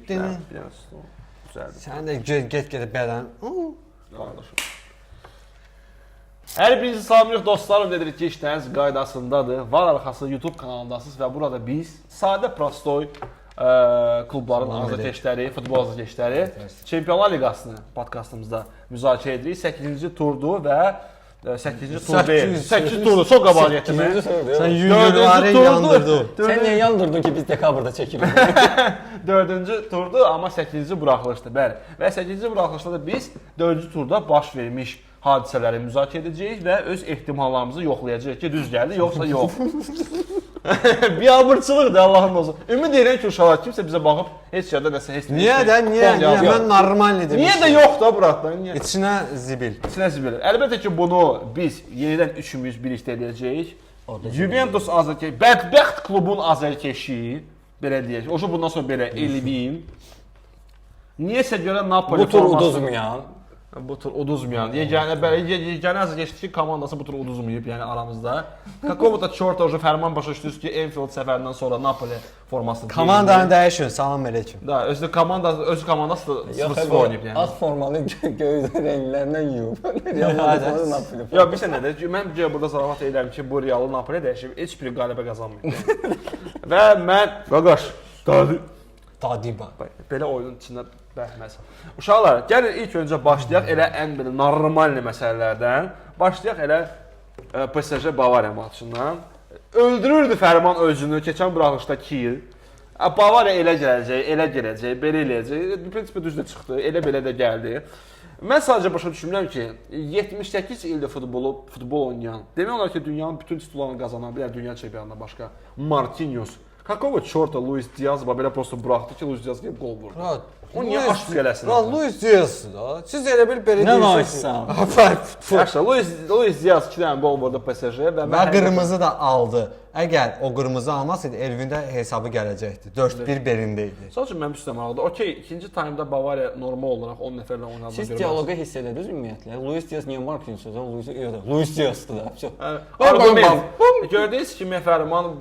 Getdin. Sən də get bədən. Qardaşım. Hər birinizi salamlayırıq dostlarım, dedirik ki, işləriniz qaydasındadır. Var arxası YouTube kanalındasınız və burada biz sadə prostoy klubların azarkeşləri, futbol azarkeşləri Çempionlar Liqasını podkastımızda müzakirə edirik. 8-ci turdur və 8-ci tur deyil. 8-ci turdur, çox qabağa gətirmək. Sən yüngülləri yandırdın. Sən niyə yandırdın ki, biz dekabrda çəkirik? 4-cü turdur, amma 8-ci buraxılışdır, bəli. Və 8-ci buraxılışda da biz 4-cü turda baş vermiş hadisələri müzakirə edəcəyik və öz ehtimallarımızı yoxlayacağıq ki, düz gəldi, yoxsa yox. Biabırçılıqdır, Allahın olsun. Ümid edirəm ki, uşaqlar kimsə bizə baxıb heç yerdə nəsə heç Niyə də, niyə? Mən normal demişdim. Niyə də yox da buraxdan? İçinə zibil. İçinə zibil. Əlbəttə ki, bunu biz yenidən üçümüz birlikdə edəcəyik. Juventus azarkeşi, bədbəxt klubun azarkeşi, belə deyək. O bundan sonra belə eləyim. Niyəsə görə Napoli bu tur uduzmayan. Bu tur uduzmayan. Yeganə azarkeşi komandası bu tur uduzmayıb, yəni aramızda. Какого-то чёрта уже fərman başa düşdünüz ki, Enfield səfərindən sonra Napoli formasını komandanı dəyişin. Salam əleykum. Da, öz komandası da 0-0 oynayıb yəni. Ağ formanı göy rənglərindən yuyub. Napoli. Ya bir sən nədir? Mən burada zaravat edirəm ki, bu Real'ı Napoli dəyişib, heç biri qələbə qazanmayıb. Və mən qaqaş Dadiba. Belə oyunun içində bəhməz. Uşaqlar, gəlin ilk öncə başlayaq elə ən belə normal məsələlərdən. Başlayaq elə PSG Bavariya maçından. Öldürürdü Fərman özünü keçən buraxılışda 2 il. Bavariya elə gələcək, belə eləyəcək. Prinsipə düzdə çıxdı, elə-belə də gəldi. Mən sadəcə başa düşmürəm ki, 78 ildir futbol oynayan, demək olar ki, dünyanın bütün titullarını qazanan, bir dünya çempionundan başqa Marquinhos, Какого чёрта Luis Diaz belə prosta buraxdı ki, Luis Diaz gəlib gol vurdu. O niyə aşıq eləsin? Luis Diaz'dır da. Siz elə bil belə deyirsiniz. Yaxşı, Luis Diaz 2 dənə gol vurdu PSG və qırmızı da aldı. Əgər o qırmızı almasaydı, Elvində hesabı gələcəkdi. 4-1 belində idi. Sadəcə mənim üstə maraqlıdır. Okey, ikinci taymda Bavariya normal olaraq 10 nəfərlə oynadığını görürsünüz. Siz dialoqa hiss edədiniz ümumiyyətlə. Luis Diaz niyə Marquinhos? Luis Diaz'dır da. Gördüyünüz kimi Fərman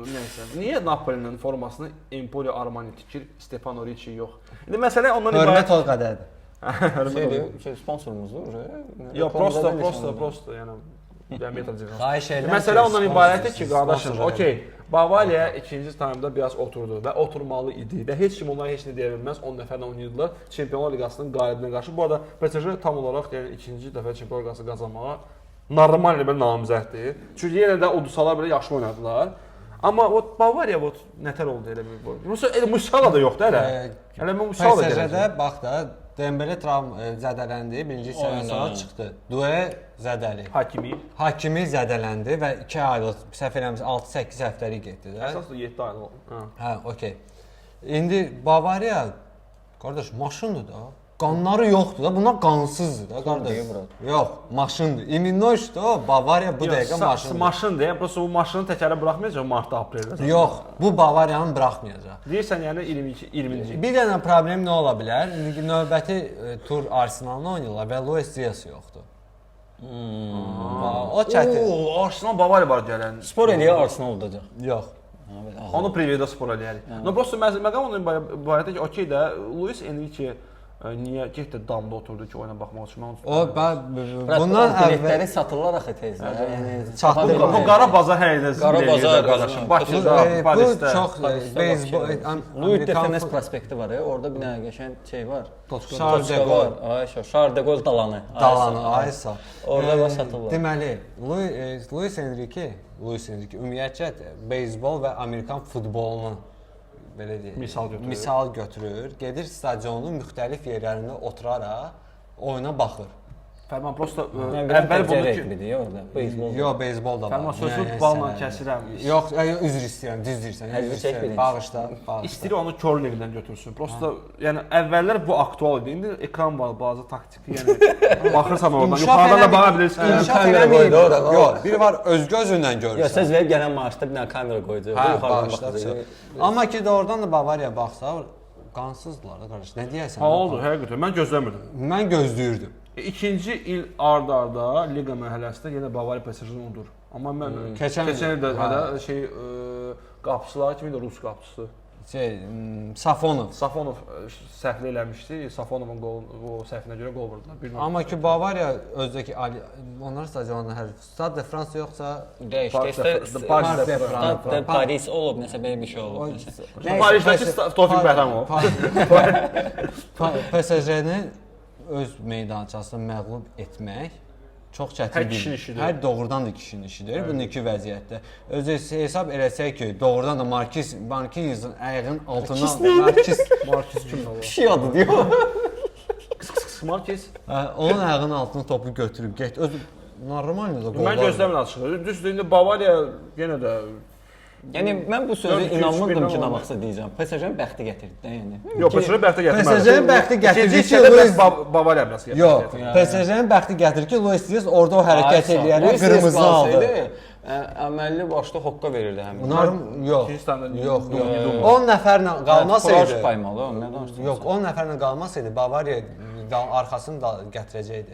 nəysə. Niyə Napolinin formasını Emporio Armani tikir, Stefano Ricci yox? İndi məsələ ondan ibarət ol qədərdir. Sponsorumuzdur. Yox, prosta, yəni diametricə. Xahiş edirəm. Məsələ ondan ibarətdir ki, qardaşım, okey. Bavariya ikinci taymda biraz oturdu və oturmalı idi və heç kim onlara heç nə deyə bilməz. 10 nəfərlə oynayırdılar Çempionlar Liqasının qalibinə qarşı. Bu arada PSG tam olaraq yəni ikinci dəfə Çempionlar Liqasını qazanmağa normal bir namizəddir. Çünki yenə də udsalar belə yaxşı oynadılar. Amma o Bavariya nətər oldu elə bir boy. Elə Musiala da yoxdur hələ. Hələ Musiala da gələcək. PSG-də bax da Dembele zədələndi, birinci hissədən sonra çıxdı. Due zədəli. Hakimi zədələndi və 2 aylıq səhv eləmirəmsə 6-8 həftəlik getdi də. Əsaslı 7 aylıq. Hə, okey. İndi Bavariya qardaş maşındır da. Qanları yoxdur da, bunlar qansızdır da qardaş. Yox, maşındır. İminoşdur o, Bavariya bu dəqiqə maşındır. Maşındır, yəni prosta bu maşını təkərə buraxmayacaq martda, apreldə. Yox, bu Bavariyanı buraxmayacaq. Deyirsən yəni 20-ci. Bir dənə problem nə ola bilər? Növbəti tur Arsenal'la oynayırlar və Luis Diaz yoxdur. O çətin. Arsenal Bavariya var gələn. Spor eləyə Arsenal olacaq. Yox. Onu previyada spor eləyərik. No prosta məqam onun barədə ki, okey də Luis Enrique niyə getdi damda oturdu ki, oyuna baxmaq üçün? Bundan biletləri satırlar axı tezdə. Yəni çatdı. Bu qara bazar hər yerdə qardaşım. Bakıda, Parisdə. Bu çox beyzbol Louis de Funès prospekti var, orada bir dənə qəşəng şey var. Charles de Gaulle dalanı. Aysa. Orada da satırlar. Deməli, Luis Enrique ümumiyyətcə beyzbol və Amerikan futbolunu belə deyək, misal götürür, gedir stadionun müxtəlif yerlərində oturaraq oyuna baxır. Fərman prosta əvvəl bunu ki, orada beyzbol. Yox, beyzbol da var. Fərman sözü balla kəsirəm. Yox, üzr istəyirəm, düz deyirsən. Bağışla. İstəyir onu curlingdən götürsün. Prosta yəni əvvəllər bu aktual idi. İndi ekran var, bazı taktiki, yəni baxırsan oradan, yuxarıdan da baxa bilirsən. Kamera qoydu ora. Yox, biri var öz gözündən görürsən. Yox, söz verib gələn maaşda bir dənə kamera qoydu. Yuxarıdan baxacaq. Amma ki də oradan da Bavariya baxsa, qansızdılar da qardaş. Nə deyəsən? Ha oldu, həqiqətən mən gözləmirdim. Mən gözləyirdim. İkinci il arda-arda liqa mərhələsində yenə Bavariya PSG-ni udur. Amma mən keçən il də şey qapıçılar kimi də rus qapıçısı Safonov. Safonov səhvlə eləmişdi. Safonovun o səhvinə görə qol vurdular. Amma ki Bavariya özdəki onlar stadionunda hər Stade de France yoxsa dəyişdi. Paris olub, nəsə belə bir şey olub. Parisdəki Tofiq Bəhramov. PSG-ni öz meydançasında məğlub etmək çox çətin bir. Hər doğrudan da kişinin işidir bu iki vəziyyətdə. Özü hesab eləsək ki, doğrudan da Marquinhos'un ayağının altından Marquinhos kimdir o? Pişik adı deyir. Marquinhos. Onun ayağının altına topu götürüb get. Öz normaldır da qol. Mən gözləmirəm açığı. Düzdür, indi Bavariya yenə də Yəni mən bu sözü inanmırdım ki, nə vaxtsa deyəcəm. PSG-nin bəxti gətirdi də, yəni. Yox, PSG-nin bəxti gətirmədi. PSG-nin bəxti gətirdi ki, Luis Bavariya biraz gətirdi. Yox, PSG-nin bəxti gətirdi ki, Luis Diaz orada o hərəkət eləyərək qırmızı aldı. Əməlli başda hoqqa verirdi həmin. Bunlar yox. 10 nəfərlə qalmasaydı paymalı, nə danışdınız? Yox, 10 nəfərlə qalmasaydı Bavariya arxasını da gətirəcəkdi.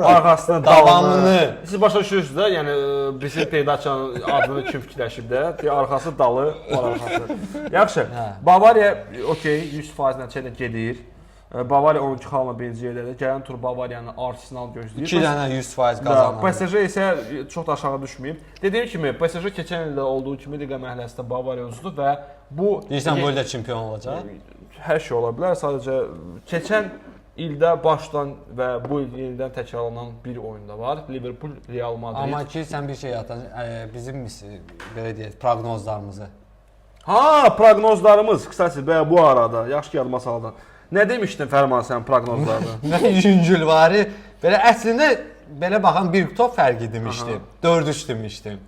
Arxasını davamını. Siz başa düşürsünüz də, yəni bizim Peydaçanın adını kim fikirləşib də, arxası dalı, arxası. Yaxşı. Bavariya okey 100% nəticə gedir. Bavariya 12 xalla birinci yerdədir. Gələn tur Bavariyanı Arsenal gözləyir. 2 dənə 100% qazanır. PSG isə çox da aşağı düşməyib. Dediyim kimi PSG keçən ildə olduğu kimi liqa mərhələsində Bavariya özüdür və bu İstanbul da çempion olacaq. Hər şey ola bilər. Sadəcə keçən ildə başdan və bu il yenidən təkrarlanan bir oyunda var. Liverpool, Real Madrid. Amma ki sən bir şey atan bizim belə deyək, proqnozlarımızı. Ha, proqnozlarımız qısası bu arada yaxşı ki yadıma saldın. Nə demişdin Fərman sən proqnozlarda? Mən yüngülvari belə əslində belə baxan bir top fərqi demişdim. 4-3 demişdim.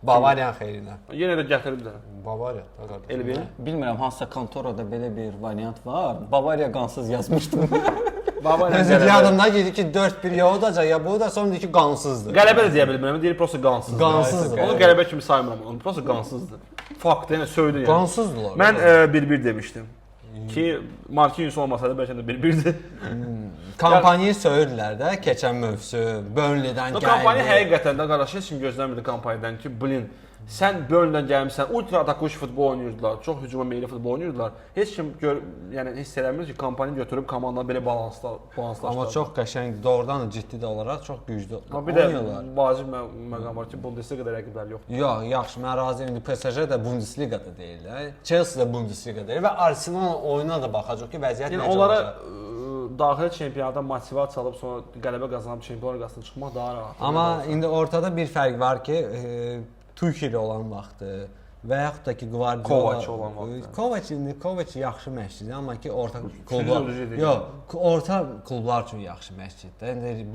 Bavariyanın xeyrinə. Yenə də gətirib də. Bavariya. Elvin. Bilmirəm hansısa kontorada belə bir variant var. Bavariya qansız yazmışdım. Bavariya yadımda idi ki 4-1 ya olacaq ya bu da sonra ki qansızdır. Qələbə də deyə bilmirəm. Deyir prosta qansızdır. Qansızdır. Onu qələbə kimi saymıram. Onu prosta qansızdır. Fakt yəni söydü yəni. Qansızdılar. Mən 1-1 demişdim. Ki Marquinhos olmasaydı bəlkə də 1-1-dir. Kampaniyanı söyürdülər də keçən mövsüm Burnley-dən gəldi. Kampaniya həqiqətən də qardaş heç kim gözləmirdi kampaniyadan ki, sən Burnley-dən gəlmisən, ultra atakuş futbol oynayırdılar, çox hücuma meyilli futbol oynayırdılar. Heç kim yəni hiss eləmir ki, kampaniyanı götürüb komandanı belə balanslaşdırır. Amma çox qəşəng, doğrudan da ciddi də olaraq çox güclü oynayırlar. Bir də vacib məqam var ki, Bundesliga-da rəqibləri yoxdur. Yox, yaxşı, mən razıyam. İndi PSG də Bundesliga-da deyirlər, Chelsea də Bundesliga-da deyir və Arsenal oyuna da baxacaq ki, vəziyyət necə olacaq. Daxili çempionata motivasiya alıb sonra qələbə qazanıb çempionlar liqasına çıxmaq daha rahat. Amma indi ortada bir fərq var ki, Tuchel olan vaxtı və yaxud da ki Guardiola Kovac olan vaxtı. Kovac yaxşı məşqçidir, amma ki orta klublar yox, orta klublar üçün yaxşı məşqçidir. İndi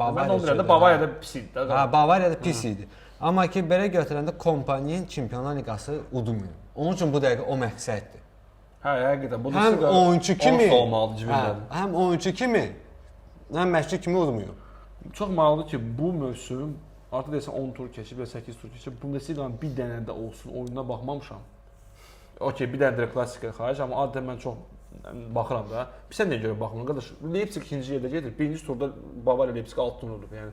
Bavariyada pis idi də. Hə, Bavariyada pis idi. Amma ki belə götürəndə kompaniyanın Çempionlar Liqası udmuyor. Onun üçün bu dəqiqə o məqsəddir. Hə, həqiqətən. Bu həm oyunçu kimi olmalıdır cibində. Həm oyunçu kimi, həm məşqçi kimi udmuyor. Çox maraqlıdır ki, bu mövsüm artıq desən 10 tur keçib və 8 tur keçib. Bundesliga-nın bir dənə də olsun oyununa baxmamışam. Okey, bir dənə də klassikaya xaric, amma adətən mən çox baxıram da. Sən nəyə görə baxmırsan qardaş? Leipzig ikinci yerdə gedir. Birinci turda Bavariya Leipzig 6 vurdu. Yəni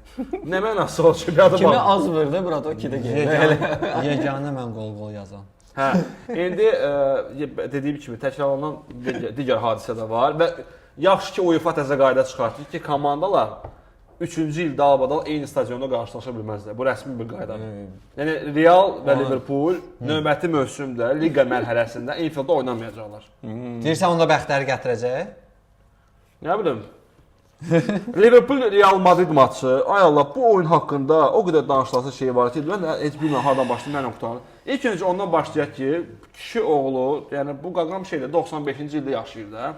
nə mənası olur ki, bir adam kimi az vurdu, burada 2-də gəldi. Yeganə mən qol yazan. Hə, indi dediyim kimi təkrarlanan digər hadisə də var və yaxşı ki UEFA təzə qayda çıxartdı ki, komandalar 3-cü ildə albadal eyni stadionda qarşılaşa bilməzlər. Bu rəsmi bir qaydadır. Yəni Real və Liverpool növbəti mövsümdə liqa mərhələsində Anfielddə oynamayacaqlar. Deyirsən onda bəxtləri gətirəcək? Nə bilim. Liverpool Real Madrid maçı. Ay Allah, bu oyun haqqında o qədər danışılası şey var ki, mən heç bilmirəm hardan başlayım, mən qurtarım. İlk öncə ondan başlayaq ki, kişi oğlu, yəni bu qaqam şeydə 95-ci ildə yaşayır da.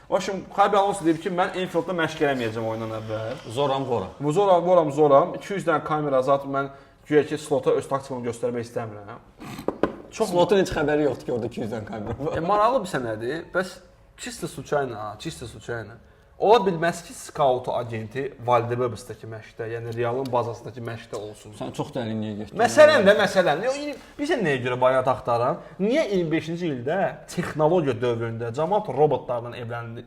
Başım Xabi Alonso deyib ki, mən Anfielddə məşq eləməyəcəm oyundan əvvəl. Zoram. 200 dənə kamera zat mən güya ki, slota öz taktikamı göstərmək istəmirəm. Slotun heç xəbəri yoxdur ki, orada 200 dənə kamera var. Maraqlı bir sənədir. Bəs çisto случайно. Ola bilməz ki, scout agenti Valdebebsdəki məşqdə, yəni Realın bazasındakı məşqdə olsun. Sən çox dərinliyə getdin. Məsələn. Bizə nəyə görə bayaq axtaran? Niyə 25-ci ildə texnologiya dövründə cəmaət robotlarla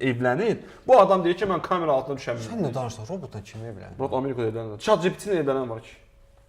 evlənir? Bu adam deyir ki, mən kamera altına düşə bilmirəm. Sən nə danışırsan? Robotla kim evlənir? Robot Amerikada evlənir. ChatGPT-ilə evlənən var ki.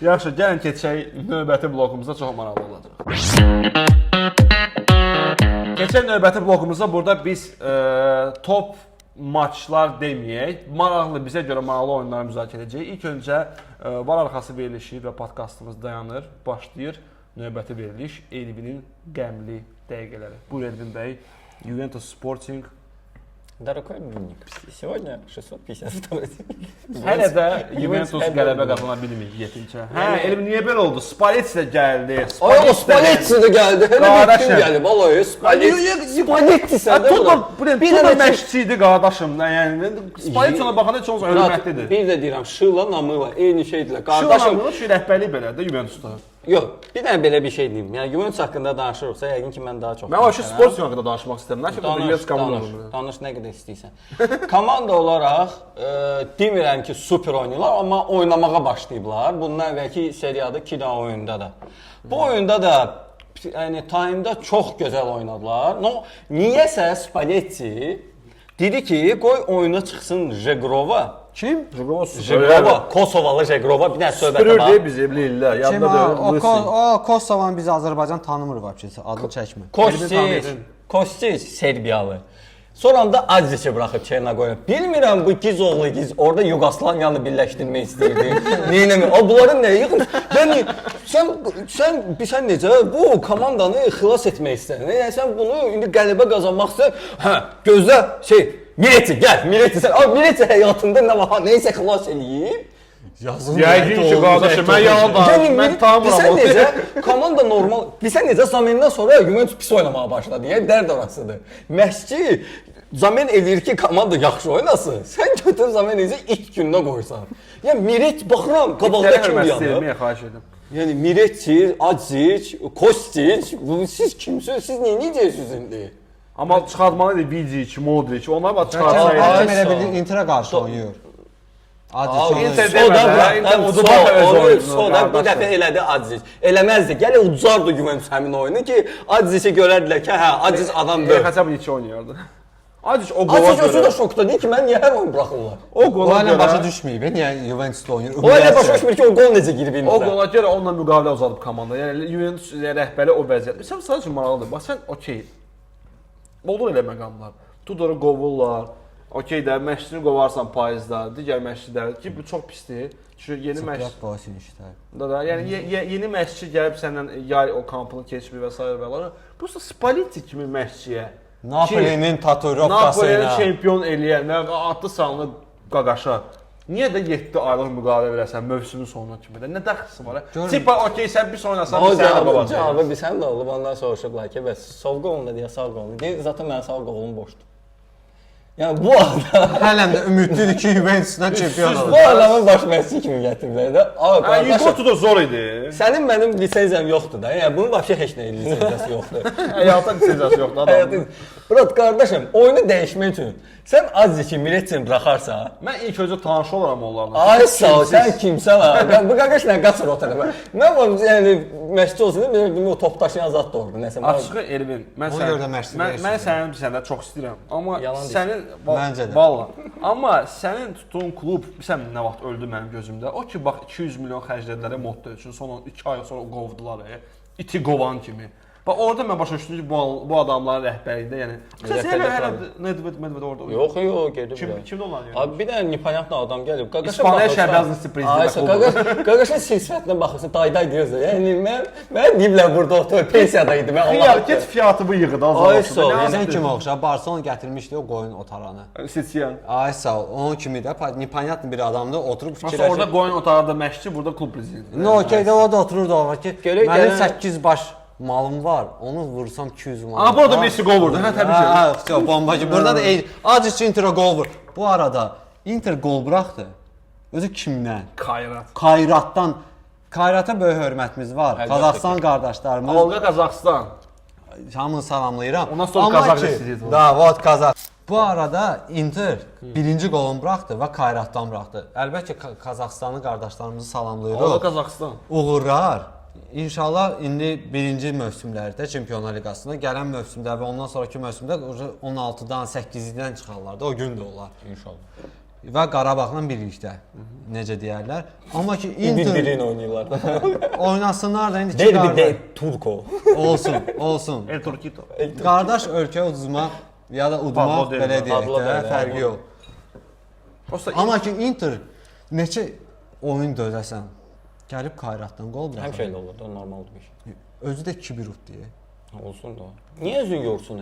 Yaxşı, gəlin keçək növbəti blokumuzda, çox maraqlı olacaq. Keçək növbəti blokumuzda burada biz top maçlar deməyək, maraqlı, bizə görə maraqlı oyunları müzakirə edəcəyik. İlk öncə var arxası verilişi və podkastımız dayanır, başlayır növbəti veriliş Elvinin qəmli dəqiqələri. Buyur Elvin bəy. Juventus Sporting. Дорогой дневник, сегодня 650 стоит. Hələ də Juventus qələbə qazana bilmir 7-ci. Hə, Elvin niyə belə oldu? Spalletti də gəldi. Ay, Spalletti də gəldi. Hələ bir kim gəldi? Vallahi Spalletti sən də. Bir də məşqçi idi qardaşım da, yəni Spalletti ona baxanda çox hörmətlidir. Bir də deyirəm, Şıla, Namıla eyni şeydirlər. Qardaşım, şu rəhbərlik belədir Juventusda. Yox, bir dənə belə bir şey deyim. Yəni Juventus haqqında danışırıqsa, yəqin ki mən daha çox. Mən o Sporting haqqında danışmaq istəyirəm. Nə ki, burada Juventus komanda. Danış nə qədər istəyirsən. Komanda olaraq demirəm ki, super oynayırlar, amma oynamağa başlayıblar. Bundan əvvəlki seriyada 2 dənə oyunda da. Bu oyunda da yəni time'da çox gözəl oynadılar. No, niyəsə Spalletti dedi ki, qoy oyuna çıxsın Jegrova. Kim? Jegrova, Kosovalı Jegrova bir dənə söhbət var. Spürür bizi Lillə. Yadda deyil. O Kosovanı biz Azərbaycan tanımır vəbçəsi. Adını çəkmə. Kostić Serbiyalı. Sonra da Azic'i buraxıb Çernogoya. Bilmirəm bu Gizoğlu Giz orada Yugoslaviyanı birləşdirmək istəyirdi. Neynəmi? O bunların nə yığın? Yəni sən necə bu komandanı xilas etmək istədin? Yəni sən bunu indi qələbə qazanmaq istəyirsən. Hə, gözlə Miretti gəl, Miretti sən. Miretti həyatında nə var? Nəysə xilas eləyib. Yazın. Yəqin ki, qardaşım, mən yalan danışıram. Mən tamam Bilsən necə komanda normal. Bilsən necə Zamendən sonra Juventus pis oynamağa başladı. Yəni dərd orasıdır. Məşqçi Zamen eləyir ki, komanda yaxşı oynasın. Sən götür Zamenezi ilk gündə qoysan. Yəni Miret baxıram, qabaqda kim yanır? Yəni Miretti, Azic, Kostić, siz kimsiniz? Siz nə edəcəksiniz indi? Amma çıxartmalıydı Vidic, Modric, onlar bax çıxartsaydı. Hakim elə bildi Interə qarşı oynayır. Inter demədə, Soda bir dəfə elədi Azic. Eləməzdi. Gələ ucardı Juventus həmin oyunu ki, Azic'i görərdilər ki, hə, Azic adamdır. Xəcəb neçə oynayırdı. Azic o qola görə. Azic da şokda deyir ki, mən niyə hər oyun buraxırlar? O qola görə başa düşməyib. Niyə Juventusda oynayır? O elə başa düşmür ki, o qol necə girib indi. O qola görə onunla müqavilə uzadıb komanda. Yəni Juventus rəhbəri o vəziyyət. Sən sadəcə maraqlıdır. Bax sən okey. Olur elə məqamlar. Tudoru qovurlar. Okey də məşqçini qovarsan payızda, digər məşqçilər ki, bu çox pisdir. Çünki yeni məşqçi. Yəni yeni məşqçi gəlib səndən yay o kampını keçmir və s. və s. Bu Spalletti kimi məşqçiyə Napolinin tatuirovkası ilə Napolini çempion eləyən, adlı sanlı qaqaşa. Niyə də 7 aylıq müqavilə verəsən mövsümün sonuna kimi də? Nə dəxlisi var? Tipa okey sən bir oynasan, bir sənə qovacaq. Cavabı bir sən də olub, ondan soruşublar ki, bəs sol qolunda deyə sağ qolunda. Deyir, zaten mənim sağ qolum boşdur. Yəni bu adam hələm də ümidlidir ki, Juventusdan çempion olur. Bu adamın baş məşqçi kimi gətiriblər də. Yugotu da zor idi. Sənin mənim lisenziyam yoxdur da. Yəni bunun vəbşə heç nə lisenziyası yoxdur. Həyata lisenziyası yoxdur adam. Brat qardaşım, oyunu dəyişmək üçün sən Azic'i Miretin buraxarsa, mən ilk öncə tanış olaram onlarla. Ay sağ ol, sən kimsən ha? Bu qardaşla qaçır o tərəfə. Mən o yəni məşqçi olsun dedim, o top daşıyan zat da orada. Nəsə açığı Elvin, mən sənin səndə çox istəyirəm. Amma sənin valla. Amma sənin tutduğun klub bilirsən nə vaxt öldü mənim gözümdə. O ki bax 200 milyon xərclədilər modda üçün, sonra 2 ay sonra qovdular. İti qovan kimi. Bax orada mən başa düşdüm ki, bu adamların rəhbərliyində, yəni hələ Nedved orada oynuyor. Yox, gedib. Kimdə olan yəni? Abi bir dənə непонятно adam gəlib. İspaniya şəhbəzlisi prezidenti. Qaqaşın sifətinə baxırsan, dayday deyirsən. Yəni mən deyiblər burada otur, pensiyada idi. Mən Allah get fiyatımı yığdı azalsın. Sən kimi oxşar Barselona gətirmişdi o qoyun otarağını. Sisiyan. Ay sağ ol. Onun kimi də непонятно bir adamdı, oturub fikirləşir. Orada qoyun otağında məşqçi, burada klub prezidenti. No, okey də o da otururdu orada ki, mənim 8 baş malım var, onu vursam 200 manat. Amma burada Messi gol vurdu. Hə, təbii ki. Hə, bombacı. Burada da Azic Interə gol vur. Bu arada Inter gol buraxdı. Özü kimdən? Kayratdan. Kayrata böyük hörmətimiz var. Qazaxstan qardaşlarımız. Volqa Qazaxstan. Hamını salamlayıram. Ondan sonra Qazax istəyir. Da, vot Qazax. Bu arada Inter birinci golunu buraxdı və Kayratdan buraxdı. Əlbəttə Qazaxstanlı qardaşlarımızı salamlayırıq. Volqa Qazaxstan. Uğurlar. İnşallah indi birinci mövsümlərdə Çempionlar Liqasında, gələn mövsümdə və ondan sonraki mövsümdə 16-dan, 8-dən çıxarlar da, o gün də olar inşallah. Və Qarabağla birlikdə, necə deyərlər. Amma ki Inter bir-birini oynayırlar da. Oynasınlar da indi Derbi de Turco. Olsun. El Turquito. Qardaş ölkə uduzmaq ya da udmaq belə deyək də, fərqi yox. Amma ki Inter neçə oyun dözəsən. Gəlib Kayratdan qol buraxır. Həmişə elə olur da, normaldır bir şey. Özü də 2-1 uddu. Olsun da. Niyə özün yorsun,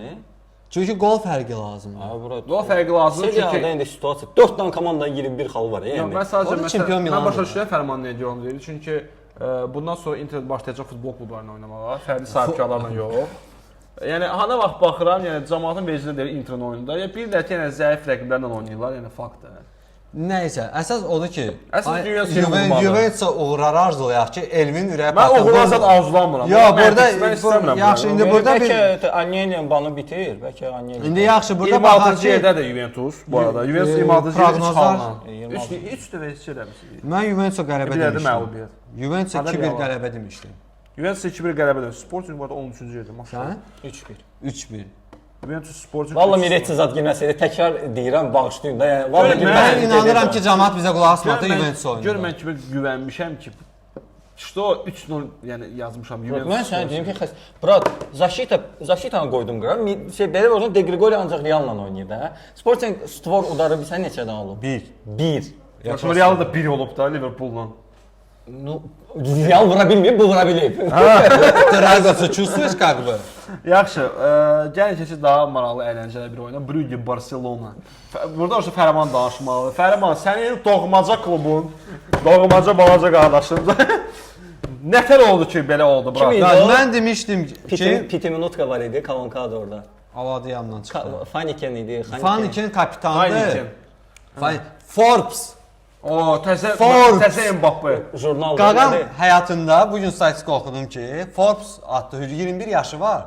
Çünki qol fərqi lazımdır. Ha, bura. O fərqi lazımdır Seriada çünki indi situasiya 4 dənə komandanın 21 xalı var, Yox, yəni. mən sadəcə Orada çempion mən Milan başa var. düşürəm Fərman nə deyir onu deyir. Çünki bundan sonra Inter başlayacaq futbol klublarına oynamağa, fərdi sahibkarlarla yox. Yəni hana vaxt baxıram, yəni cəmaətin vecində deyir Interin oyununda. Ya bir də ki, yəni zəif rəqiblərlə oynayırlar, yəni faktdır. Nəysə, əsas odur ki, Əsas Juventus Juventusa uğrar arzulayaq ki, Elvin ürəyi Mən uğurlasat arzulamıram. Yo, burada istəmirəm. yaxşı, indi burada bir Bəlkə Anyelin banı bitir, bəlkə Anyelin. İndi yaxşı, burada 26-cı baxaq ki, yerdə də Juventus bu arada. Juventus 26-cı proqnozlar- yerdə 3 dəfə eləmişik. mən Juventusa qələbə Bir də demişdim. məğlubiyyət. Juventusa Haber 2-1 yalan. qələbə demişdim. Juventus 2-1 qələbə edir. Sporting bu arada 13-cü yerdə. Maşallah. Sən 3-1. 3-1. Juventus Sporting. Vallahi Miretsiz zat girməsəydi təkrar deyirəm, bağışlayın da. Yəni vallahi Görün, Mən girməsəydi inanıram gedəcəm. ki, cəmaət bizə qulaq asmadı Juventus oyununda. Gör mən kimi güvənmişəm ki, işte o 3-0 yəni yazmışam Juventus. Mən sənə deyim ki, brat, Zaşitanı qoydum qıra. Belə olsun, De Grigori ancaq Realla oynayır da. Sporting Stvor udarı bilsən neçədən alıb? 1. Yaxşı Real da 1 olub da Liverpool'la. No, Real vura bilmir, bu vura bilib. Razası çuvsuz как бы. Yaxşı, gəlin keçək daha maraqlı əyləncəli bir oyuna. Brugge Barcelona. Burada olsa Fərman danışmalı. Fərman, sənin doğmaca klubun, doğmaca balaca qardaşın. Nətər oldu ki, belə oldu bura? Kim idi? Mən demişdim ki, Piti Minutka var idi, Kalonkada orada. Aladı yandan çıxdı. Faniken idi, Faniken kapitandı. Heineken. Forbes. O, təzə Forbes. təzə Mbappe. Jurnal Qaqam var. həyatında bu gün statistika oxudum ki, Forbes adlı 21 yaşı var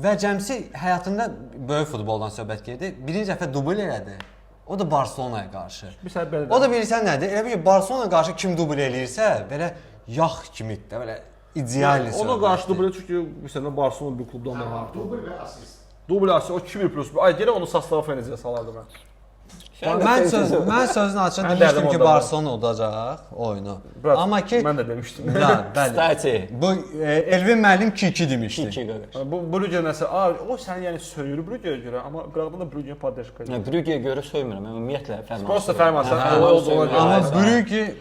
və cəmsi həyatında böyük futboldan söhbət gedir. Birinci dəfə dubl elədi. O da Barselonaya qarşı. Bir səbəb belə. O da bilirsən nədir? Elə bir ki, Barselonaya qarşı kim dubl eləyirsə, belə yağ kimidir də, belə ideal. Ona qarşı dubl çünki məsələn Barcelona bir klubdan da var. Dubl və assist. Dubl assist o 2-1 plus. Ay gələ onu Sastava Fenezia salardı mən. Mən sözün açıq Mən demişdim dərdim ki, orada. Barcelona udacaq oyunu. Brat, Amma ki, mən də demişdim. bəli. Stati. Bu Elvin müəllim 2-2 demişdi. 2 qaqaş. Bu Brugge nəsə, o sən yəni söyür Bruggeyə görə, amma qıraqdan da Brugge poddeşka. Bruggeyə görə söymürəm, mən ümumiyyətlə Fərman. Prosta Fərman, sən Hə, o olduğuna görə. Amma Hə, Brugge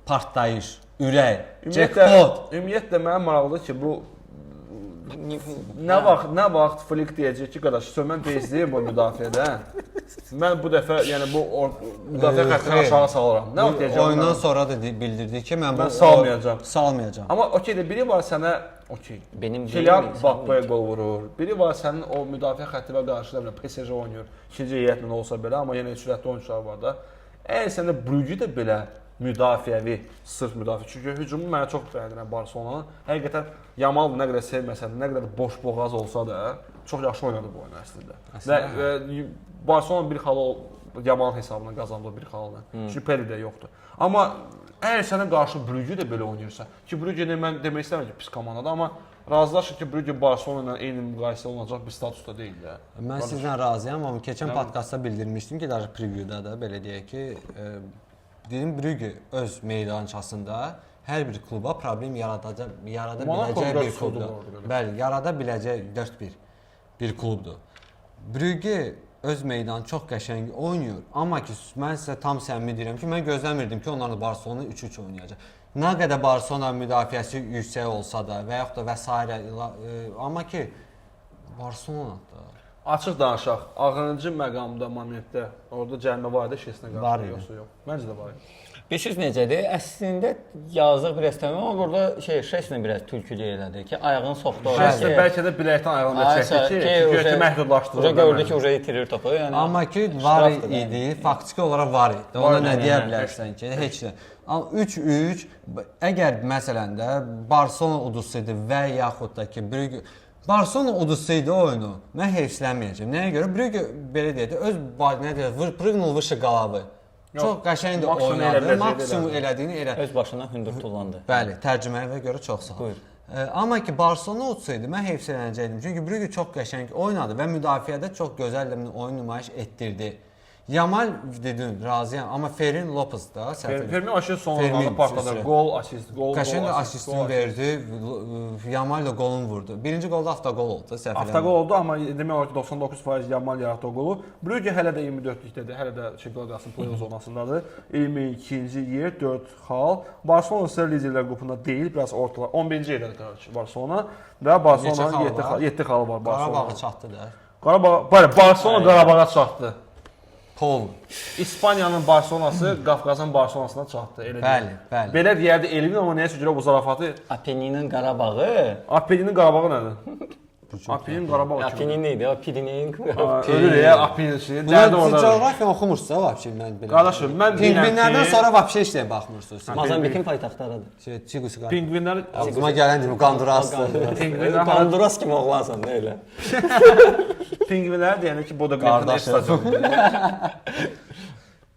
partlayış, ürək, jackpot. Ümumiyyətlə mənim maraqlıdır ki, bu nə vaxt Flick deyəcək ki, qardaş, mən bezliyim bu müdafiədə. Mən bu dəfə, yəni bu müdafiə xəttini aşağı salıram. Nə vaxt deyəcək? Oyundan sonra da bildirdi ki, mən salmayacağam. Salmayacağam. Amma okey, biri var sənə, okey. Benim Kylian Mbappé qol vurur. Biri var sənin o müdafiə xətti və qarşıda PSG oynayır. İkinci heyətlə olsa belə, amma yenə sürətli oyunçular var da. Əgər səndə Brugge də belə müdafiəvi, sırf müdafiə. Çünki hücumu mənə çox bəyənirəm Barcelonanın. Həqiqətən Yamal nə qədər sevməsən, nə qədər boş boğaz olsa da, çox yaxşı oynadı bu oyunu əslində. Və Barcelona bir xalı Yamal hesabına qazandı bir xalını. Şübhəli də yoxdur. Amma əgər sənə qarşı Brugge də belə oynayırsa, ki Brugge-ni mən demək istəmirəm ki, pis komandadır, amma razılaşın ki, Brugge Barcelona ilə eyni müqayisə olunacaq bir statusda deyil də. Mən sizlə razıyam, amma keçən podkastda bildirmişdim ki, daha previewda da belə deyək ki, dedim Brugge öz meydançasında hər bir kluba problem yarada biləcək bir klubdur. Bəli, yarada biləcək 4-1 bir klubdur. Brugge öz meydanı çox qəşəng oynayır, amma ki mən sizə tam səmimi deyirəm ki, mən gözləmirdim ki, onlar da Barcelona 3-3 oynayacaq. Nə qədər Barcelona müdafiəsi yüksək olsa da və yaxud da və s. amma ki Barcelona da Açıq danışaq, axırıncı məqamda, momentdə orada cərimə var idi Şesinə qarşı, yoxsa yox? Məncə də var idi. 500 necədir? Əslində yazıq biraz təmin, amma burada Şeslə biraz tülkülük elədi ki, ayağını soxdu. Şeslə bəlkə də biləkdən ayağını çəkdi ki, götü məhdudlaşdırır. Burada gördü ki, uca itirir topu. Yəni amma ki var idi, faktiki olaraq var idi. Ona nə deyə bilərsən ki, heç nə. Amma 3-3 əgər məsələn də Barcelona uduzsaydı və yaxud da ki Brugge Barcelona uduzsaydı oyunu, mən heyfslənməyəcəm. Nəyə görə? Brugge belə deyək də öz nə deyir, prıgnul выше головы. Çox qəşəngdir oynadı, maksimum elədiyini elədi. Öz başına hündür tullandı. Bəli, tərcüməyə görə çox sağ ol. Buyur. Amma ki Barcelona utsaydı mən heyfslənəcəkdim. Çünki Brugge çox qəşəng oynadı və müdafiədə çox gözəl oyun nümayiş etdirdi. Yamal dedin, razıyam, amma Fermin Lopez da səhv. Fermin aşırı son Fermin anlarda partladı. sürü. Gol, asist, gol. Qaşın da gol, asistini verdi. Yamal da golunu vurdu. Birinci golda avtogol oldu, səhv. Avtogol oldu, amma demək olar ki 99% Yamal yaratdı o golu. Brugge hələ də 24-lükdədir, hələ də Çempionlar Liqasının play-off zonasındadır. 22-ci yer, 4 xal. Barcelona isə liderlər qrupunda deyil, biraz ortalar. 11-ci yerdədir Barcelona və Barcelonanın 7 xalı var Barcelona. Qarabağı çatdı da. Qarabağ, Barcelona Qarabağa çatdı. Pol. İspaniyanın Barcelonası Qafqazın Barcelonasına çatdı. Elə Bəli, bəli. Belə deyərdi Elvin, amma nəyəsə görə bu zarafatı Apenninin Qarabağı. Apenninin Qarabağı nədir? Apinin Qarabağı kimi. Apennin neydi? Apenninin Ölür ya Apinin şeyi. Dərdi Bunu orada. coğrafiya oxumursa vəbşi mən belə. Qardaşım, mən Pingvinlərdən sonra vəbşi heç nəyə baxmırsınız. Mozambikin paytaxtıdır. Çigusi qar. Pingvinlər Ağzıma gələn kimi Qandurasdır. Pingvinlər Honduras kimi oğlansan da elə. Pingvinlər deyəndə ki, Boda Glimt'in ev Qardaşım. stadionu.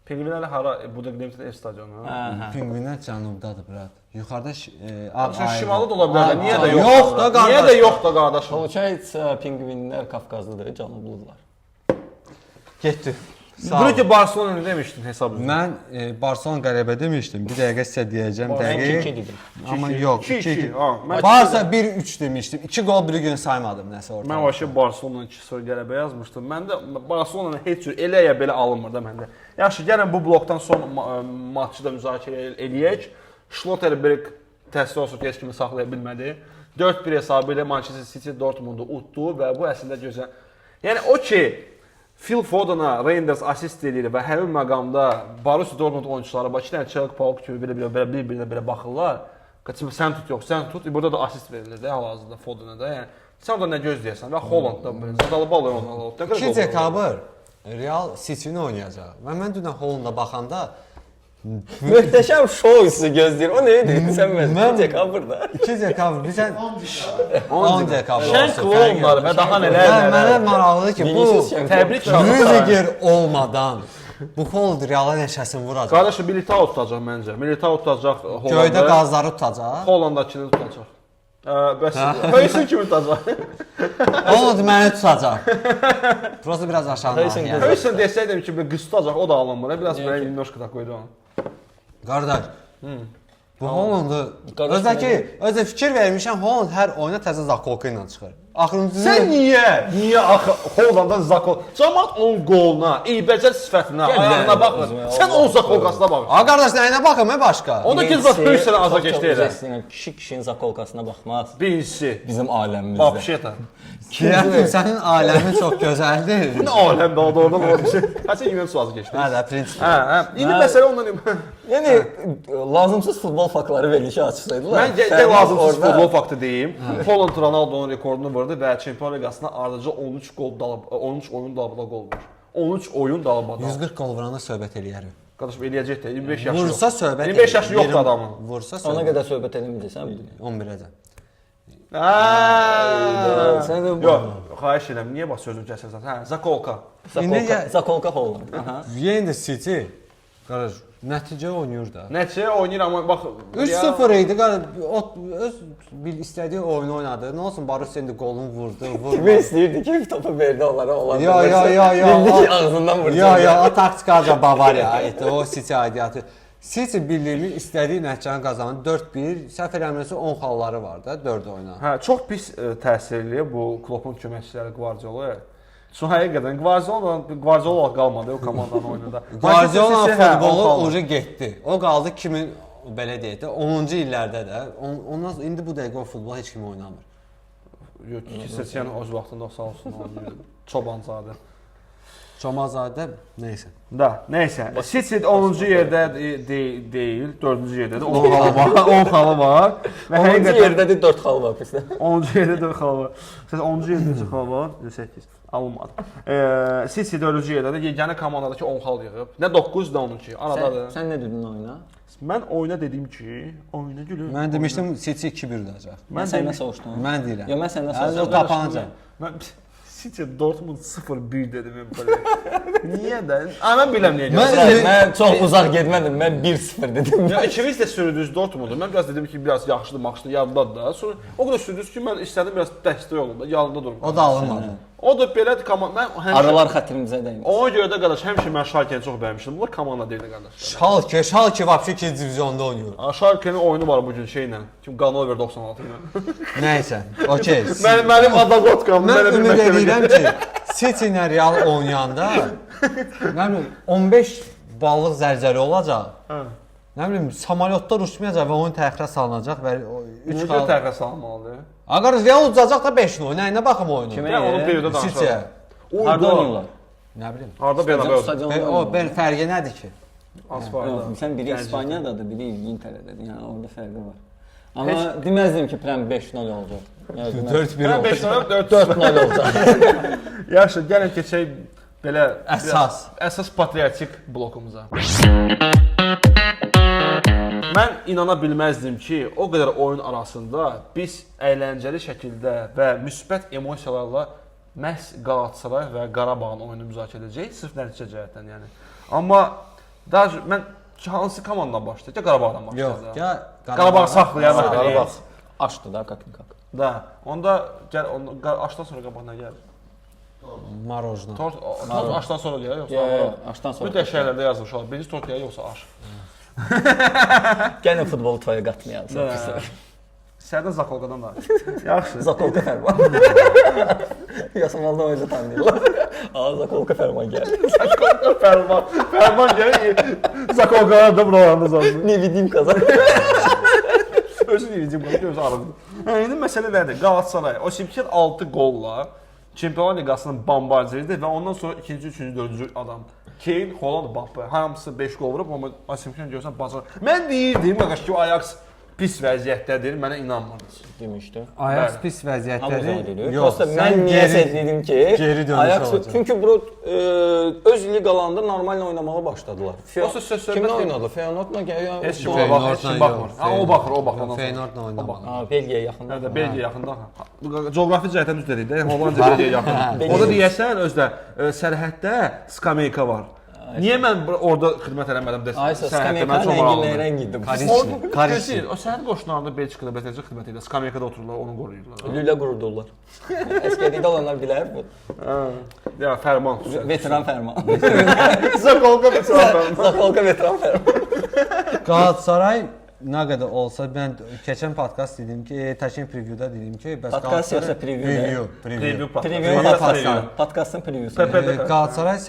Pingvinlər hara Boda Glimt'in ev stadionu. Pingvinlər cənubdadır, brat. Yuxarıda Şimalda da ola bilər. Niyə də yox? Yox da qardaş. Niyə də yox da qardaşım? Получается, pingvinlər Qafqazlıdır, cənubludular. Getdi. Brugge Barcelona nə demişdin hesabı? Mən Barcelona qələbə demişdim. Bir dəqiqə sizə deyəcəm Mən 2-2 dəqiq. dedim. Amma yox, 2-2. Ha, mən Barsa 1-3 demişdim. 2 gol bir gün saymadım nəsə orada. Mən vəbşi Barcelona 2-0 qələbə yazmışdım. Məndə Barcelona heç cür elə ya belə alınmır da məndə. Yaxşı, gəlin bu blokdan son matçı da müzakirə eləyək. Schlotterberg təsvir olsun ki, heç kimi saxlaya bilmədi. 4-1 hesabı ilə Manchester City Dortmundu utdu və bu əslində gözəl. Yəni o ki, Phil Foden'a Reinders asist edir və həmin məqamda Borussia Dortmund oyunçuları bax 2 dənə Çelik Pauk kimi belə bir-birinə belə baxırlar. Qaçıb sən tut, yox sən tut. Burada da asist verilir də hal-hazırda Foden'a da. Yəni sən orada nə gözləyirsən? Və Holland da belə zadalı bal oynadı. 2 dekabr Real City-ni oynayacaq. Və mən dünən Holland'a baxanda Möhtəşəm şou hissi gözləyir. O nə idi? Sən mən dekabrda. 2 dekabr bizə 10 dekabr. Şən klonlar və daha nələr. Mənə maraqlıdır ki, bu Təbrik Rüdiger olmadan bu Holland Reala neçəsini vuracaq. Qardaşım Militao tutacaq məncə. Militao tutacaq Hollanda. Göydə qazları tutacaq. Hollandakini tutacaq. Bəs Höysin kimi tutacaq. Holland məni tutacaq. Burası biraz aşağıdan. Yəni. Höysin desəydim ki, bir qız tutacaq, o da alınmır. Biraz belə немножко da qoydu onu. Qardaş. Bu Hollandı özə fikir vermişəm, Holland hər oyuna təzə Zakolka ilə çıxır. Axırıncı Sən niyə axı Hollandan Zakol? Cəmaət 10 qoluna, eybəcər sifətinə, ayağına baxır. Sən 10 Zakolkasına baxır. A qardaş, nəyinə baxım başqa? Onda ki, Höysin aza keçdi elə. Kişi kişinin zakolkasına baxmaz. Birincisi, Bizim aləmimizdə. Vapşeta. Deyirəm, sənin aləmin çox gözəldir. Nə aləmdə oldu oradan o bir şey. Həsən Juventus azı keçdi. Hə də, prinsip. İndi məsələ ondan Yəni lazımsız futbol faktları verilişi açsaydılar. Mən lazımsız futbol faktı deyim. Holland Ronaldo'nun rekordunu vurdu və Çempionlar Liqasına ardıcı 13 oyun dalbada gol vurur. 13 oyun dalbada. 140 gol vuranda söhbət eləyərik. Qardaşım eləyəcək də 25 yaşı. Vursa söhbət. 25 yaşı yoxdur adamın. Vursa Ona söhbət. qədər söhbət eləməyəcəksən. 11-ə. Sən də Yox, xahiş edirəm. Niyə bax sözümü kəsirsən? Hə, Zakolka. Zakolka Holland. Aha. Yenə də City. Qardaş, nəticə oynayır da. Nəticə oynayır amma bax 3-0 idi. Öz istədiyi oyunu oynadı. Nə olsun Borussia indi golunu vurdu, Kimi istəyirdi ki, topu verdi onlara olan. Ya. Bildi ki, ağzından vuracaq. O taktikacı Bavariya idi. O City aidiyyatı. City birliyimi istədiyi nəticəni qazandı. 4-1, səhv eləmirəmsə 10 xalları var da 4 oyuna. Hə, çox pis təsirli bu Kloppun köməkçiləri Guardiola. Şu həqiqətən Guardiola qalmadı o komandanın oyununda. Guardiola futbolu ucu getdi. O qaldı kimin belə deyək də 10-cu illərdə də. Ondan indi bu dəqiqə o futbol heç kim oynamır. Yox, Kisesiyan öz vaxtında sağ olsun oynayırdı. Çobanzadə. Çomazadə nəysə. Nəysə. City 10-cu yerdə deyil, 4-cü yerdədir. 10 xalı var. 10 xalı var. Və 10-cu yerdədir 4 xal var pisdə. 10-cu yerdə 4 xalı var. Siz 10-cu yerdə neçə xal var? 8. Alınmadı. City 4-cü yerdədir. Yeganə komandadakı 10 xal yığıb. Nə 9, nə 12. Aradadır. Sən nə dedin oyuna? Mən oyuna dedim ki, oyuna gülüm. Mən demişdim City 2-1 udacaq. Mən səndən soruşdum. Mən deyirəm. Yox, mən səndən O soruşdum. qapanacaq. Mən City Dortmund 0-1 dedim belə. Niyə də? Mən biləm niyə görə. Mən çox uzaq getmədim. Mən 1-0 dedim. Ya ikimiz də sürdünüz Dortmundu. Mən biraz dedim ki, biraz yaxşıdır, yaxşıdır, yaddadır da. Sonra o qədər sürdünüz ki, mən istədim biraz dəstək olum da, yanında durum. O da alınmadı. O da belə komanda mən həmişə Aralar xətrimizə dəymiş. ona görə də qardaş həmişə mən Şalkeni çox bəyənmişdim. Bunlar komanda deyil qardaş. Şalke vəbşi 2-ci divizionda oynayır. Şalkenin oyunu var bu gün şeylə. Kim Ganover 96 ilə. Nəysə, okey. Mənim Adagotkam Mən ümid edirəm ki, City ilə Real oynayanda nə bilim 15 ballıq zəlzələ olacaq. Nə bilim samolyotlar uçmayacaq və oyun təxirə salınacaq və 3 xal təxirə salınmalıdır. Aqar Real udacaq da 5-0. Nəyinə baxım oyunu? Kimə? Yəni onu perioda danışaq. Harda oynayırlar? Nə bilim. Harda belə O ben fərqi nədir ki? Asfaltda. Sən biri İspaniyadadır, biri İngiltərədədir. Yəni orada fərqi var. Amma deməzdim ki, Prem 5-0 olacaq. 4-1 olacaq. 4-0 olacaq. Yaxşı, gəlin keçək belə əsas patriotik blokumuza. Mən inana bilməzdim ki, o qədər oyun arasında biz əyləncəli şəkildə və müsbət emosiyalarla məhz Qalatasaray və Qarabağın oyununu müzakirə edəcəyik, sırf nəticə cəhətdən yəni. Amma mən hansı komandadan başlayacaq? Qarabağdan başlayacaq. Yox, Qarabağ saxlayaq. Qarabağ açdı da kaknikak. Da, onda gəl aşdan sonra qabağına gəl. Marojna. Tort aşdan sonra gəl, yoxsa aşdan sonra. Mütləq şeylərdə yazılmış olar. Birinci tort gəl, yoxsa aş. Gəlin futbolu toya qatmayalım. Sərdən Zakolqadan da. Yaxşı. Zakolqa Fərman. Yasamaldan özü tanıyırlar. Zakolqa Fərman gəlir. Zakolqa Fərman. Fərman gəlir. Zakolqalar da buralarında zaten. Ne vidim kazan. Özü deyəcəm, gözü arıqdır. İndi məsələ nədir? Qalatasaray Osimhen 6 qolla Çempionlar Liqasının bombardiridir və ondan sonra 2-ci, 3-cü, 4-cü adam Kane, Holland, Mbappe hamısı 5 qol vurub, amma Osimhen görsən bacar. Mən deyirdim, qardaş ki, Ajax pis vəziyyətdədir, mənə inanmadınız. Demişdi. Ajax pis vəziyyətdədir. Yox, mən niyə dedim ki, Ajax çünki bu öz liqalarında normal oynamağa başladılar. Kimlə oynadı? Feyenoordla gəlir. Heç kim baxmır. O baxır. Feyenoordla oynamadı. Belgiya yaxında. Hə, Belgiya yaxında. Coğrafi cəhətdən düz dedik də, Hollandiya Belgiya yaxın. O da deyəsən özdə sərhəddə skameyka var. Niyə mən orada xidmət eləmədim desən? Aysa skameykanın rəngidir. Karışır. O sərhəd qoşunlarında Belçikada BTC xidmət edir. Skameykada otururlar, onu qoruyurlar. Lülə qurudurlar. Əskərlikdə olanlar bilər bu. Ya Fərman. Veteran Fərman. Zakolqa veteran Fərman. Zakolqa veteran Fərman. Qalatasaray nə qədər olsa, mən keçən podkast dedim ki, təşkil previewda dedim ki, bəs podkast yoxsa preview? Preview. Podkastın previewsu. Qalatasaray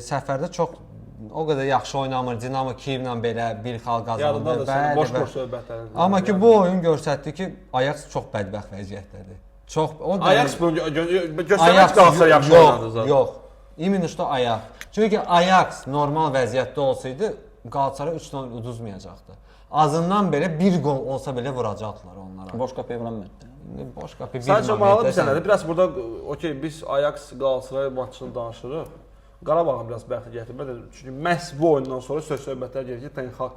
səfərdə çox o qədər yaxşı oynamır. Dinamo Kiyevlə belə bir xal qazandı. Boş-boş söhbətlər. Amma ki bu oyun göstərdi ki, Ajax çox bədbəxt vəziyyətdədir. Çox Ajax göstərmək Qalatasaray yaxşı oynadı zaten. Yox. İmенно Ajax. Çünki Ajax normal vəziyyətdə olsaydı Qalatasaray 3-0 uduzmayacaqdı. Azından belə bir gol olsa belə vuracaqlar onlara. Boş qapıya vuranmırdı. Boş qapı bir Sadəcə maraqlı bir sənədir. Biraz burada okey biz Ajax Qalatasaray maçını danışırıq. Qarabağın biraz bəxti gətirmədi. Çünki məhz bu oyundan sonra söhbətlər gedir ki, Ten Hag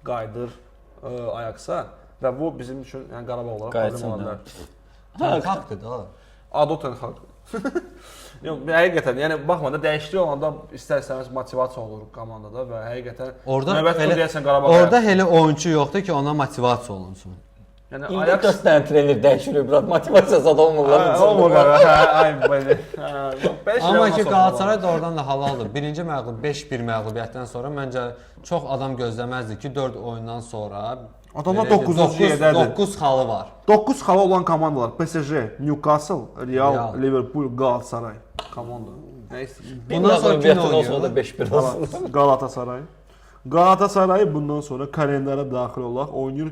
qayıdır Ajaxa və bu bizim üçün yəni Qarabağ olaraq problem olar. Ten Hagdır da. Ado Ten Hag. Yox, həqiqətən, yəni baxmanda dəyişiklik olanda istər-istəməz motivasiya olur komandada və həqiqətən növbəti tur deyəsən Qarabağ. Orada elə oyunçu yoxdur ki, ona motivasiya olunsun. Yəni Ajax göstərən trener dəyişir, biraz motivasiyası da olmurlar. Olmur qara. Ay belə. Amma ki Qalatasaray da oradan da halaldır. Birinci məğlub 5-1 məğlubiyyətdən sonra məncə çox adam gözləməzdi ki, 4 oyundan sonra adamlar 9-cu yerdədir. 9 xalı var. 9 xalı olan komandalar PSG, Newcastle, Real, Liverpool, Qalatasaray komanda. Nəysə. Bundan sonra kim oynayır da 5-1 olsun. Qalatasaray. Qalatasaray bundan sonra kalendara daxil olaraq oynayır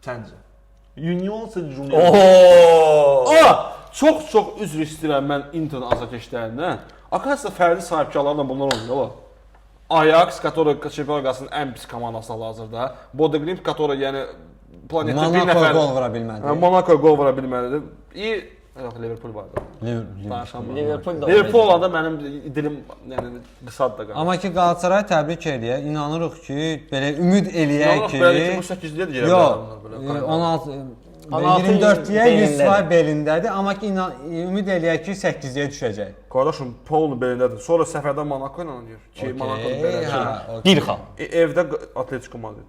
səncə. Union Saint-Germain. Çox üzr istəyirəm mən Inter'in azarkeşlərindən. Akasiyada fərdi sahibkarlarla bunlar oynayırlar. Ajax, который Çempionlar Liqasının ən pis komandası hal-hazırda. Bodeglimt, который yəni planetdə bir nəfər gol vura bilmədi. Monaco gol vura bilmədi. Yox, Liverpool var da. Liverpool olanda mənim dilim yəni qısadır da qalır. Amma ki Qalatasaray təbrik eləyək. İnanırıq ki, belə ümid eləyək ki, bəlkə bu 8-liyə də gələ bilər. 24-yə 100% belindədir, amma ki ümid eləyək ki 8-yə düşəcək. Qardaşım, Paul'un belindədir. Sonra səfərdə Monaco ilə oynayır ki, Monaco belədir. Bir xal. Evdə Atletico Madrid.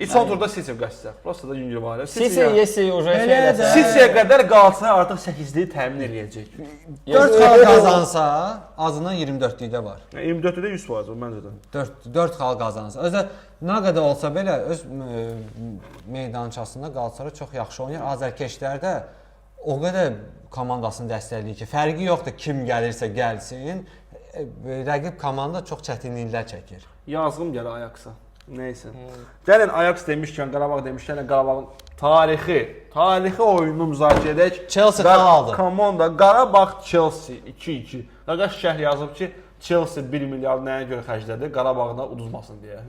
Son turda City qaçacaq. Prosta da yüngül var. City yesi уже City-yə qədər Galatasaray artıq 8-liyi təmin eləyəcək. 4 xal qazansa, azından 24-lükdə var. 24-də 100% məncə də. 4 xal qazansa. Özə nə qədər olsa belə öz meydançasında Galatasaray çox yaxşı oynayır. Azərkeşlər də o qədər komandasını dəstəkləyir ki, fərqi yoxdur kim gəlirsə gəlsin, rəqib komanda çox çətinliklər çəkir. Yazığım gəlir Ajax-a. Nəysə. Gəlin Ajax demişkən, Qarabağ demişkən, Qarabağın tarixi oyununu müzakirə edək. Chelsea xal aldı. Komanda Qarabağ Chelsea 2-2. Qardaş şərh yazıb ki, Chelsea 1 milyar nəyə görə xərclədi? Qarabağda uduzmasın deyə.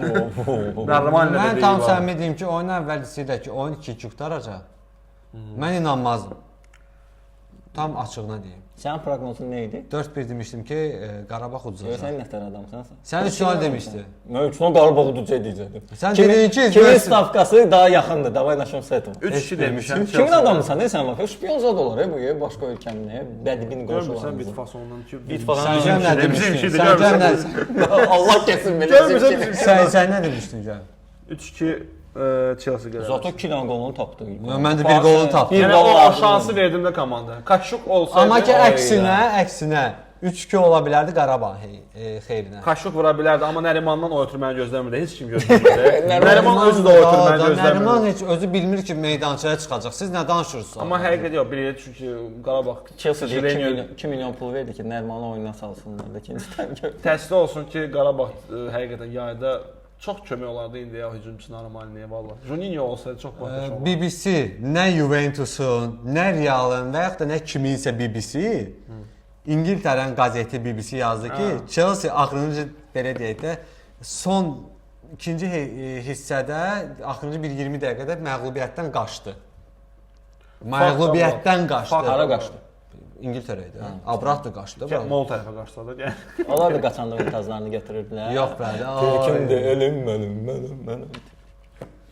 Mən tam səmimi deyim ki, oyun əvvəlcisiyle ki, oyun 2-2 qutaracaq. Mən inanmazdım. Tam açığına deyim. Sənin proqnozun nə idi? 4-1 demişdim ki, Qarabağ uduzacaq. Sən nətər adamsan? Sən 3-0 demişdin. Mən 3-0 Qarabağ uduzacaq deyəcəkdim. Sən dedin ki, kimin stavkası daha yaxındır? Davay naşım setim. 3-2 demişəm. Kimin adamısan? Sən bax, şpiyonzad olar bu başqa ölkənin. Bədbin qonşular. Görmüsən Bitfasondan ki, Sən nə demişdin? Sən Allah kəsin belə. Sən nə demişdin gəl? 3-2 Chelsea gəlir. Zato 2 dənə qolunu tapdı. Mən də bir qolunu tapdım. Yəni o şansı verdim də komandaya. Kaşuk olsaydı. Amma ki əksinə 3-2 ola bilərdi Qarabağ xeyrinə. Kaşuk vura bilərdi, amma Nərimandan o ötürməni gözləmirdi. Heç kim gözləmirdi. Nəriman özü də o ötürməni gözləmirdi. Nəriman heç özü bilmir ki, meydançaya çıxacaq. Siz nə danışırsınız? Amma həqiqət yox, bilir çünki Qarabağ Chelsea 2 milyon pul verdi ki, Nərimanı oyuna salsınlar da ikincidən gör. Təəssüf olsun ki, Qarabağ həqiqətən yayda çox kömək olardı indiyə hücumçu Narmaniyə valla. Juninho olsaydı çox başqa olardı. BBC nə Juventusun, nə Realın və yaxud da nə kiminsə BBC İngiltərənin qəzeti BBC yazdı ki, Chelsea axırıncı belə deyək də son ikinci hissədə axırıncı bir 20 dəqiqədə məğlubiyyətdən qaçdı. Məğlubiyyətdən qaçdı. Hara qaçdı? İngiltərə idi. Abrat da qaçdı. Mol tərəfə qaçdı da. Onlar da qaçanda imtiyazlarını gətirirdilər. Yox bəli. Kimdir? Mənim.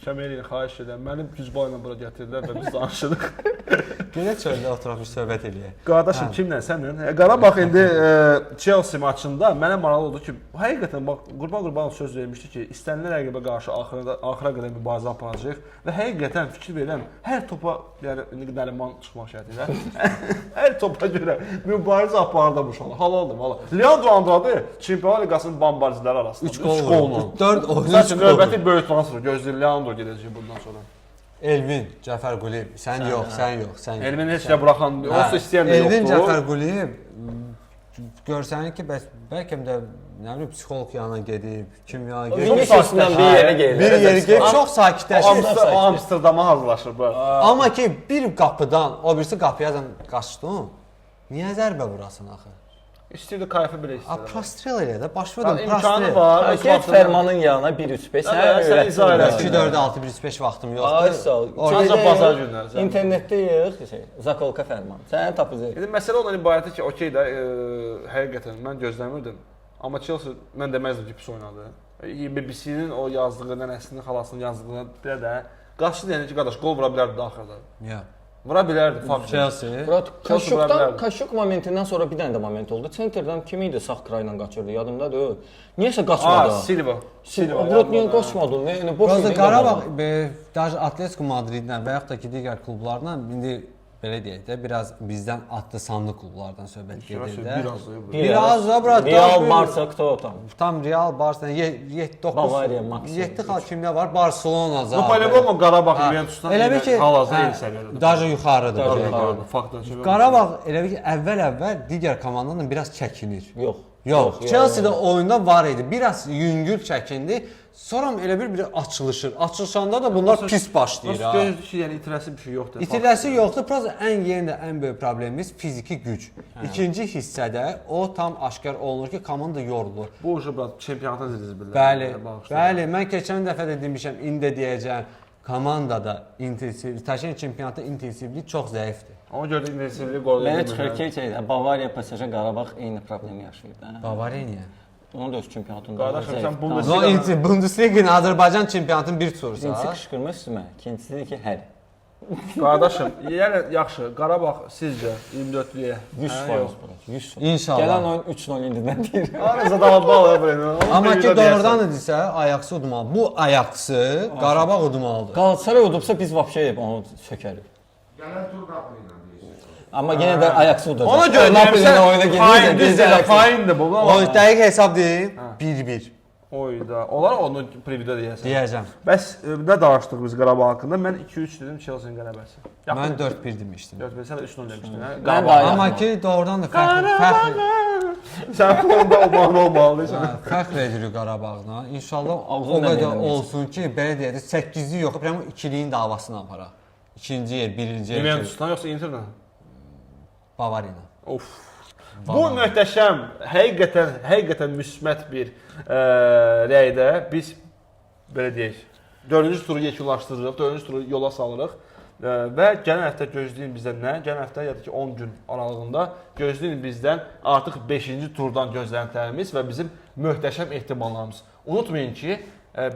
Şəməliyini xahiş edirəm. Mənim gücbay ilə bura gətirdilər və biz danışırıq. Günə çöldə oturaq bir söhbət eləyək. Qardaşım kimlə sənlə? Qarabağ indi Chelsea maçında mənə maraqlı oldu ki, həqiqətən bax Qurbanov söz vermişdi ki, istənilən rəqibə qarşı axıra qədər mübarizə aparacağıq və həqiqətən fikir verirəm, hər topa, yəni indi Nəriman çıxmaq şərti ilə hər topa görə mübarizə apardı bu uşaqlar. Halaldır valla. Leandro Andrade Çempionlar Liqasının bombardçıları arasında 3 qolla 4 oyuncu üçün növbəti böyük transfer gözləyir Leandro gedəcək bundan sonra. Elvin Cəfər Quliyev, sən yox. Elvin heç də buraxan, olsa istəyən də yoxdur. Elvin Cəfər Quliyev görsənir ki, bəlkə də nə bilim psixoloq yanına gedib, kim yanına gedib. Vinicius'dan bir yerə gedir. Bir yerə gedib çox sakitləşir. O Amsterdama hazırlaşır bu. Amma ki bir qapıdan o birisi qapıya qaçdın. Niyə zərbə vurasın axı? İstəyirdi kayfı belə istəyir. Prostrel elə də, baş verdim imkanı var. Get Fermanın yanına 1-3-5. Sən izah elə. 2-4-6-1-5 vaxtım yoxdur. Ancaq bazar günləri. İnternetdə yığ, Zakolka Ferman. Səni tapacaq. İndi məsələ ondan ibarətdir ki, okey də, həqiqətən mən gözləmirdim. Amma Chelsea mən deməzdim ki, pis oynadı. BBC-nin o yazdığı, nənəsinin, xalasının yazdığı də qaçdı deyəndə ki, qardaş, qol vura bilərdi axırda. Vura bilərdi fakt. Chelsea. Kaşuk momentindən sonra bir dənə də moment oldu. Centerdən kim idi sağ krayla qaçırdı, yadımdadır. Niyəsə qaçmadı. Silva. Brot niyə qaçmadı? Yəni boş. Qarabağ даже Atletico Madridlə və yaxud da ki digər klublarla indi belə deyək də biraz bizdən adlı sanlı klublardan söhbət gedir də. Biraz da bura Real Barça tam. Tam Real Barça 7-9 Bavariya maksimum. 7 xal kimdə var? Barcelona zaten. Bu Palego Qarabağ Juventusdan elə bir ki hal-hazırda eyni səviyyədə. Daha yuxarıdır. Faktdan söhbət. Qarabağ elə bir ki əvvəl digər komandadan biraz çəkinir. Yox. Chelsea-də oyunda var idi. Biraz yüngül çəkindi. Sonra elə bir açılışır. Açılışanda da bunlar pis başlayır. Gözlük ki, yəni itirəsi bir şey yoxdur. İtirəsi yoxdur. Prosta ən böyük problemimiz fiziki güc. İkinci hissədə o tam aşkar olunur ki, komanda yorulur. Bu ucu çempionatın zilzillər. Bəli. Mən keçən dəfə də demişəm, indi deyəcəm, komandada çempionatda intensivlik çox zəifdir. Ona görə də intensivlik qoyulur. Mənə çıxır ki, Bavariya, PSG, Qarabağ eyni problemi yaşayır da. Bavariya niyə? Onun da öz çempionatında. Qardaşım, sən Bundesliga-nın Azərbaycan çempionatının bir turusa. Birincisi qışqırma üstümə, ikincisi ki, hər. Qardaşım, yəni yaxşı, Qarabağ sizcə 24-lüyə 100%. 100%. İnşallah. Gələn oyun 3-0 indindən deyir. Arıza davamlı alır bunu. Amma ki doğrudan idisə Ajax udmalı. Bu Ajax'ı Qarabağ udmalıdır. Galatasaray udubsa biz vəbşə onu sökərik. Gələn tur Napoli ilə deyirsən. Amma yenə də Ajax-ı udacaq. Ona görə Napoli-lə oyuna gedirsə, faindir bu. O dəqiq hesab deyim. 1-1 Oyda. Onlar onu previewdə deyəsən. deyəcəm. Bəs nə danışdıq biz Qarabağ haqqında? Mən 2-3 dedim Chelsea-nin qələbəsi. Mən 4-1 demişdim. 4-1 sən də 3-0 demişdin, hə? Mən də Ajax. Amma ki doğrudan da fərq Sən fonda olmalısan. fərq edirik Qarabağla. İnşallah o Ağzını qədər eləməyəcək. olsun ki, belə deyək, 8-i yox, prəm 2-liyin davasını aparaq. İkinci yer, birinci yer. Juventusdan yoxsa Interdən? Bavariya ilə. Of. Bu möhtəşəm, həqiqətən müsbət bir rəydə biz belə deyək, 4-cü turu yekunlaşdırırıq, 4-cü turu yola salırıq və gələn həftə gözləyin bizdən nə? Gələn həftə ya da ki 10 gün aralığında gözləyin bizdən artıq 5-ci turdan gözləntilərimiz və bizim möhtəşəm ehtimallarımız. Unutmayın ki,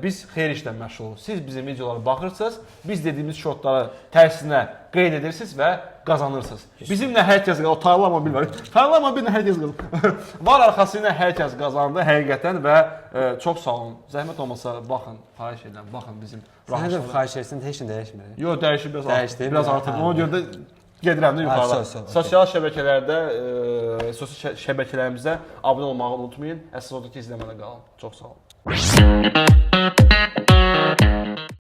biz xeyir işlə məşğuluq. Siz bizim videolara baxırsınız, biz dediyimiz şotları tərsinə qeyd edirsiniz və qazanırsınız. Bizimlə hər kəs o tarlama bilmir. Tarlama bilmir hər kəs qazanır. Var arxası ilə hər kəs qazandı həqiqətən və çox sağ olun. Zəhmət olmasa baxın, xahiş edirəm, baxın bizim Sən də xahiş etsən heç nə dəyişmir. Yox, dəyişib biraz Dəyişdi, biraz hə, artıq. hə. Ona görə də gedirəm də yuxarı. Sosial şəbəkələrdə, sosial şəbəkələrimizə abunə olmağı unutmayın. Əsas odur ki, izləmədə qalın. Çox sağ olun.